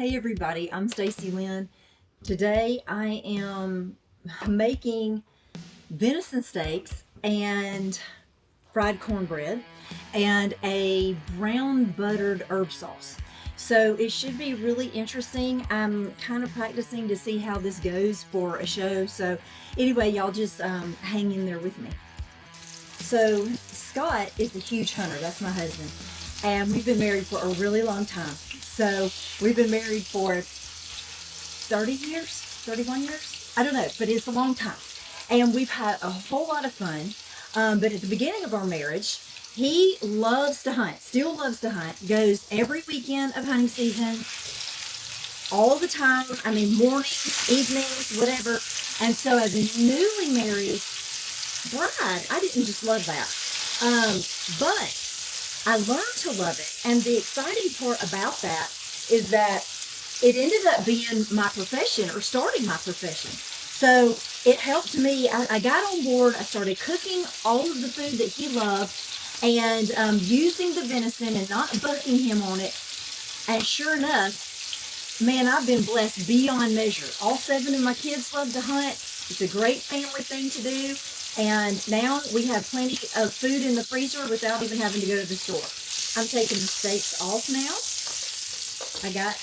Hey everybody, I'm Stacy Lyn. Today I am making venison steaks and fried cornbread and a brown buttered herb sauce. So it should be really interesting. I'm kind of practicing to see how this goes for a show. So anyway, y'all just hang in there with me. So Scott is a huge hunter. That's my husband. And we've been married for a really long time. So we've been married for 30 years, 31 years. I don't know, but it's a long time. And we've had a whole lot of fun. But at the beginning of our marriage, he loves to hunt, still loves to hunt, goes every weekend of hunting season, all the time. I mean, mornings, evenings, whatever. And so as a newly married bride, I didn't just love that. But I learned to love it. And the exciting part about that is that it ended up being my profession, or starting my profession. So it helped me. I got on board. I started cooking all of the food that he loved and using the venison and not bucking him on it. And sure enough, man, I've been blessed beyond measure. All 7 of my kids love to hunt. It's a great family thing to do. And now we have plenty of food in the freezer without even having to go to the store. I'm taking the steaks off now. I got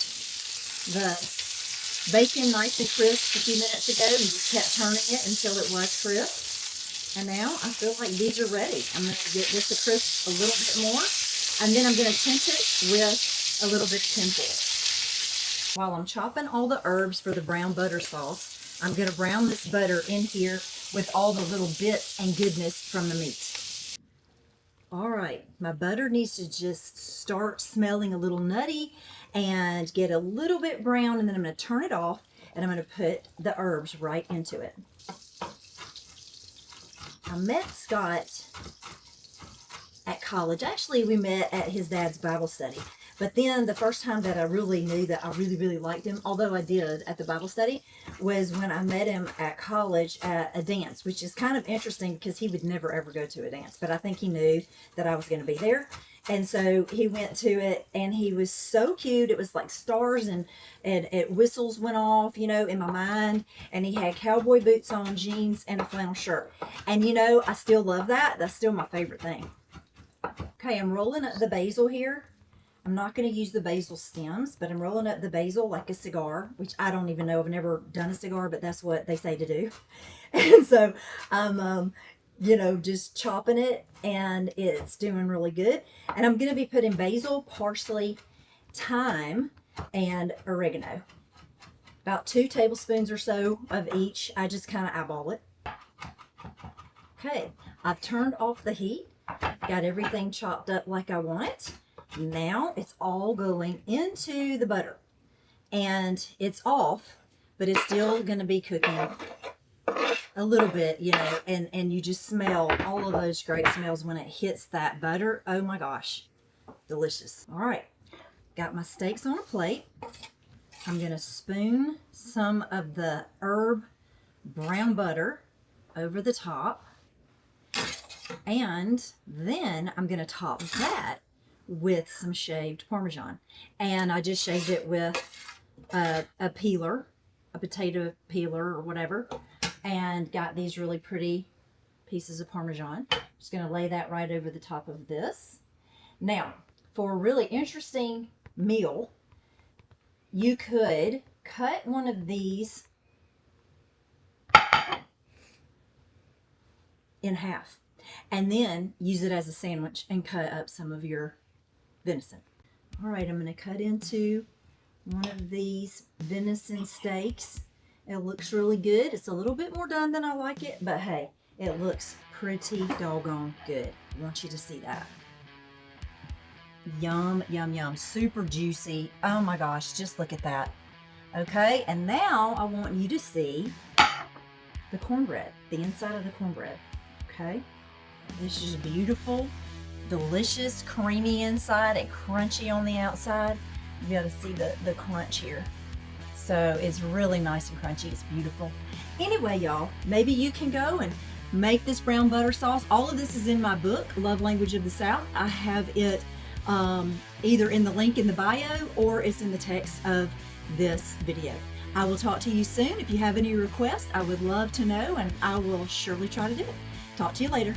the bacon nice and crisp a few minutes ago and just kept turning it until it was crisp. And now I feel like these are ready. I'm going to get this to crisp a little bit more. And then I'm going to tint it with a little bit of tin foil. While I'm chopping all the herbs for the brown butter sauce, I'm going to brown this butter in here with all the little bits and goodness from the meat. All right, my butter needs to just start smelling a little nutty and get a little bit brown, and then I'm going to turn it off and I'm going to put the herbs right into it. I met Scott at college. Actually, we met at his dad's Bible study. But then the first time that I really knew that I really liked him, although I did at the Bible study, was when I met him at college at a dance, which is kind of interesting because he would never ever go to a dance. But I think he knew that I was going to be there. And so he went to it and he was so cute. It was like stars and it whistles went off, in my mind. And he had cowboy boots on, jeans, and a flannel shirt. And I still love that. That's still my favorite thing. Okay, I'm rolling up the basil here. I'm not going to use the basil stems, but I'm rolling up the basil like a cigar, which I don't even know. I've never done a cigar, but that's what they say to do. And so I'm, just chopping it, and it's doing really good. And I'm going to be putting basil, parsley, thyme, and oregano. About 2 tablespoons or so of each. I just kind of eyeball it. Okay, I've turned off the heat. Got everything chopped up like I want it. Now it's all going into the butter, and it's off, but it's still going to be cooking a little bit, and you just smell all of those great smells when it hits that butter. Oh my gosh, delicious. All right, got my steaks on a plate. I'm going to spoon some of the herb brown butter over the top, and then I'm going to top that with some shaved Parmesan. And I just shaved it with a peeler, a potato peeler or whatever, and got these really pretty pieces of Parmesan. Just going to lay that right over the top of this. Now, for a really interesting meal, you could cut one of these in half and then use it as a sandwich and cut up some of your venison. All right, I'm going to cut into one of these venison steaks. It looks really good. It's a little bit more done than I like it, but hey, it looks pretty doggone good. I want you to see that. Yum, yum, yum. Super juicy. Oh my gosh, just look at that. Okay, and now I want you to see the cornbread, the inside of the cornbread. Okay, this is beautiful. Delicious, creamy inside and crunchy on the outside. You got to see the crunch here. So it's really nice and crunchy. It's beautiful. Anyway, y'all, maybe you can go and make this brown butter sauce. All of this is in my book, Love Language of the South. I have it either in the link in the bio or it's in the text of this video. I will talk to you soon. If you have any requests, I would love to know, and I will surely try to do it. Talk to you later.